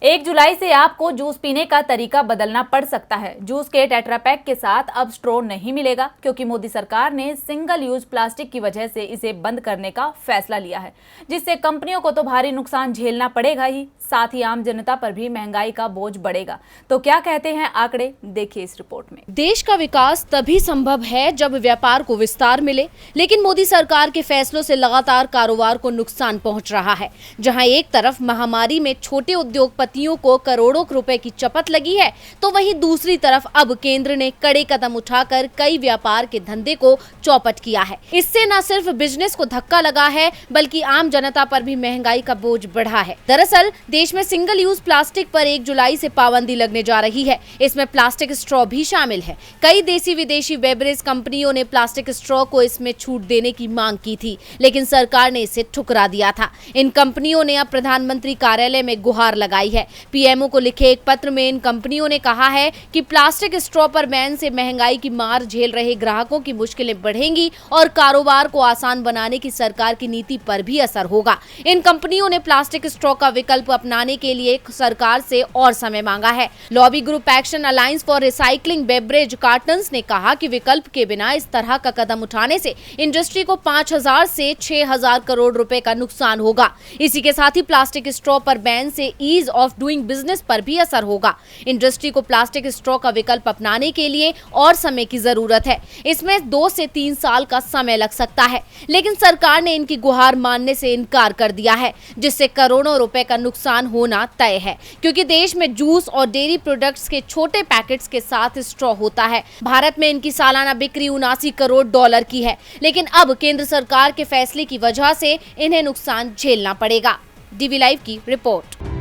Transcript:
1 जुलाई से आपको जूस पीने का तरीका बदलना पड़ सकता है। जूस के टेट्रा पैक के साथ अब स्ट्रॉ नहीं मिलेगा, क्योंकि मोदी सरकार ने सिंगल यूज प्लास्टिक की वजह से इसे बंद करने का फैसला लिया है, जिससे कंपनियों को तो भारी नुकसान झेलना पड़ेगा ही, साथ ही आम जनता पर भी महंगाई का बोझ बढ़ेगा। तो क्या कहते हैं आंकड़े, देखिए इस रिपोर्ट में। देश का विकास तभी संभव है जब व्यापार को विस्तार मिले, लेकिन मोदी सरकार के फैसलों से लगातार कारोबार को नुकसान पहुंच रहा है। जहां एक तरफ महामारी में छोटे उद्योगपतियों को करोड़ों रुपए की चपत लगी है, तो वहीं दूसरी तरफ अब केंद्र ने कड़े कदम उठाकर कई व्यापार के धंधे को चौपट किया है। इससे न सिर्फ बिजनेस को धक्का लगा है, बल्कि आम जनता पर भी महंगाई का बोझ बढ़ा है। दरअसल देश में सिंगल यूज प्लास्टिक पर 1 जुलाई से पाबंदी लगने जा रही है। इसमें प्लास्टिक स्ट्रॉ भी शामिल है। कई देसी विदेशी बेवरेज कंपनियों ने प्लास्टिक स्ट्रॉ को इसमें छूट देने की मांग की थी, लेकिन सरकार ने इसे ठुकरा दिया था। इन कंपनियों ने अब प्रधानमंत्री कार्यालय में गुहार लगाई है। पीएमओ को लिखे एक पत्र में इन कंपनियों ने कहा है कि प्लास्टिक स्ट्रॉ पर बैन से महंगाई की मार झेल रहे ग्राहकों की मुश्किलें बढ़ेंगी और कारोबार को आसान बनाने की सरकार की नीति पर भी असर होगा। इन कंपनियों ने प्लास्टिक स्ट्रॉ का विकल्प अपनाने के लिए सरकार से और समय मांगा है। Lobby group action alliance for recycling beverage cottons ने कहा कि विकल्प के बिना इस तरह का कदम उठाने से इंडस्ट्री को 5,000 से 6,000 करोड़ रुपए का नुकसान होगा। इसी के साथ ही प्लास्टिक स्ट्रॉ पर बैन से ईज ऑफ डूइंग बिजनेस पर भी असर होगा। इंडस्ट्री को प्लास्टिक स्ट्रॉ का विकल्प अपनाने के लिए और समय की जरूरत है। इसमें 2 से 3 साल का समय लग सकता है, लेकिन सरकार ने इनकी गुहार मानने से इनकार कर दिया है, जिससे करोड़ों रुपए का नुकसान होना तय है, क्योंकि देश में जूस और डेयरी प्रोडक्ट्स के छोटे पैकेट्स के साथ स्ट्रॉ होता है। भारत में इनकी सालाना बिक्री 79 करोड़ डॉलर की है, लेकिन अब केंद्र सरकार के फैसले की वजह से इन्हें नुकसान झेलना पड़ेगा। डीवी लाइव की रिपोर्ट।